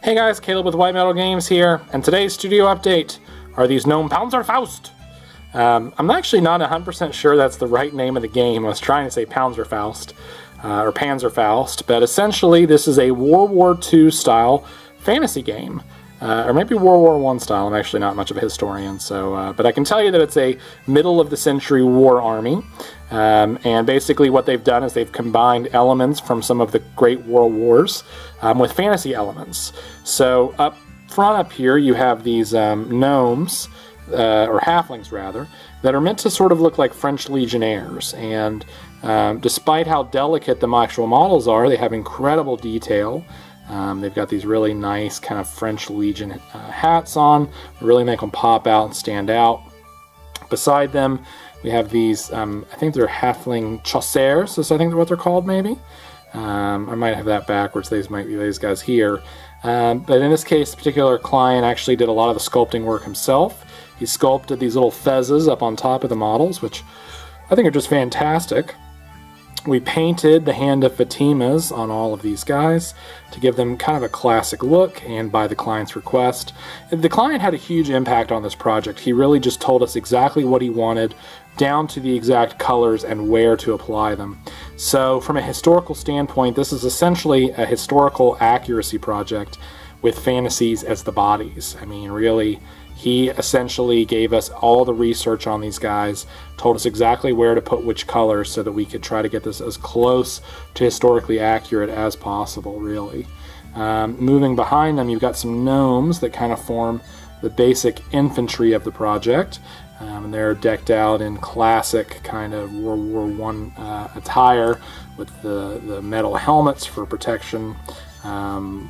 Hey guys, Caleb with White Metal Games here, and today's studio update are these gnome Panzerfauste. I'm actually not 100% sure that's the right name of the game. I was trying to say Panzerfauste, or Panzerfauste, but essentially this is a World War II style fantasy game. Or maybe World War I style. I'm actually not much of a historian, so but I can tell you that it's a middle-of-the-century war army. And basically what they've done is they've combined elements from some of the great world wars with fantasy elements. So up front up here you have these gnomes, or halflings rather, that are meant to sort of look like French legionnaires. And despite how delicate the actual models are, they have incredible detail. They've got these really nice kind of French Legion hats on, really make them pop out and stand out. Beside them, we have these, I think they're halfling chasseurs, is I think what they're called maybe. I might have that backwards, these might be these guys here. But in this case, the particular client actually did a lot of the sculpting work himself. He sculpted these little fezzes up on top of the models, which I think are just fantastic. We painted the Hand of Fatimas on all of these guys to give them kind of a classic look, and by the client's request. The client had a huge impact on this project. He really just told us exactly what he wanted, down to the exact colors and where to apply them. So from a historical standpoint, this is essentially a historical accuracy project with fantasies as the bodies. I mean, really, he essentially gave us all the research on these guys, told us exactly where to put which colors so that we could try to get this as close to historically accurate as possible, really. Moving behind them, you've got some gnomes that kind of form the basic infantry of the project. And they're decked out in classic kind of World War I attire with the metal helmets for protection,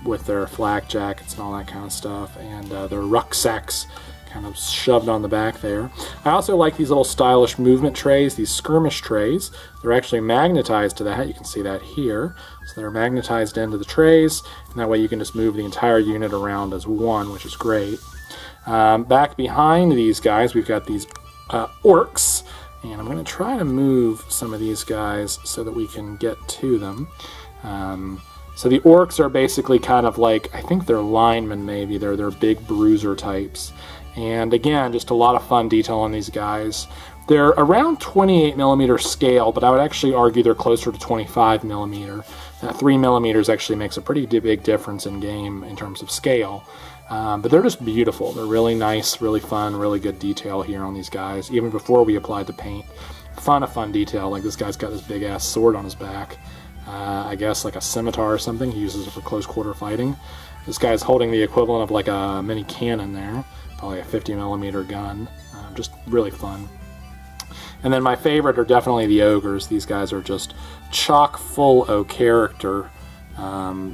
with their flak jackets and all that kind of stuff, and their rucksacks kind of shoved on the back there. I also like these little stylish movement trays, these skirmish trays. They're actually magnetized to that. You can see that here. So they're magnetized into the trays, and that way you can just move the entire unit around as one, which is great. Back behind these guys, we've got these orcs, and I'm going to try to move some of these guys so that we can get to them. So the orcs are basically kind of like, I think they're linemen maybe, they're big bruiser types. And again, just a lot of fun detail on these guys. They're around 28mm scale, but I would actually argue they're closer to 25mm. 3mm actually makes a pretty big difference in game in terms of scale. But they're just beautiful. They're really nice, really fun, really good detail here on these guys, even before we applied the paint. Fun detail, like this guy's got this big ass sword on his back. I guess like a scimitar or something. He uses it for close quarter fighting. This guy's holding the equivalent of like a mini cannon there, probably a 50mm gun. Just really fun. And then my favorite are definitely the ogres. These guys are just chock full of character.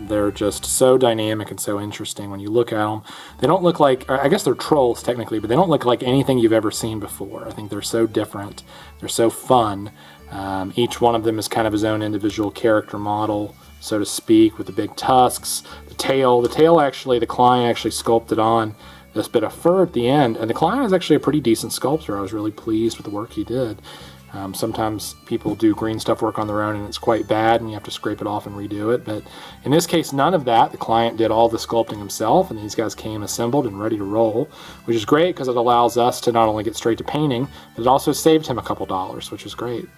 They're just so dynamic and so interesting when you look at them. They don't look like, I guess they're trolls technically, but they don't look like anything you've ever seen before. I think they're so different. They're so fun. Each one of them is kind of his own individual character model, so to speak, with the big tusks. The tail actually, the client actually sculpted on this bit of fur at the end, and the client is actually a pretty decent sculptor. I was really pleased with the work he did. Sometimes people do green stuff work on their own and it's quite bad and you have to scrape it off and redo it, but in this case none of that. The client did all the sculpting himself, and these guys came assembled and ready to roll, which is great because it allows us to not only get straight to painting, but it also saved him a couple dollars, which is great.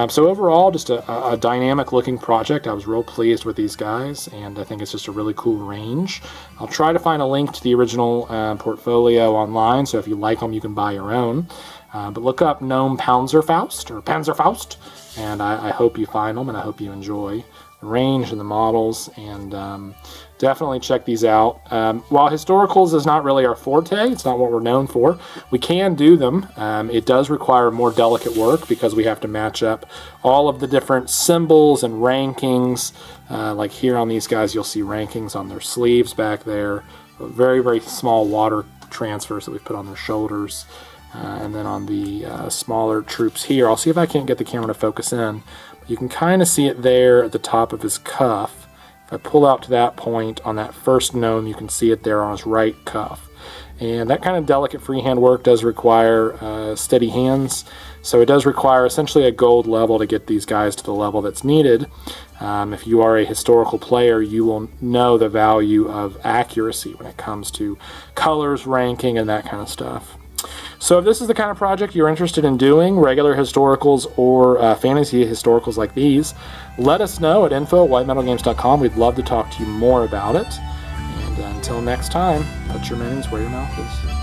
So overall, just a dynamic looking project. I was real pleased with these guys, and I think it's just a really cool range. I'll try to find a link to the original portfolio online, so if you like them you can buy your own. But look up Gnome Panzerfauste, or Panzerfauste, and I hope you find them, and I hope you enjoy the range and the models, and definitely check these out. While historicals is not really our forte, it's not what we're known for, we can do them. It does require more delicate work because we have to match up all of the different symbols and rankings. Like here on these guys, you'll see rankings on their sleeves back there. Very small water transfers that we've put on their shoulders. And then on the smaller troops here, I'll see if I can't get the camera to focus in. But you can kind of see it there at the top of his cuff. If I pull out to that point on that first gnome, you can see it there on his right cuff. And that kind of delicate freehand work does require steady hands. So it does require essentially a gold level to get these guys to the level that's needed. If you are a historical player, you will know the value of accuracy when it comes to colors, ranking, and that kind of stuff. So if this is the kind of project you're interested in doing, regular historicals or fantasy historicals like these, let us know at info@whitemetalgames.com. We'd love to talk to you more about it. And until next time, put your minis where your mouth is.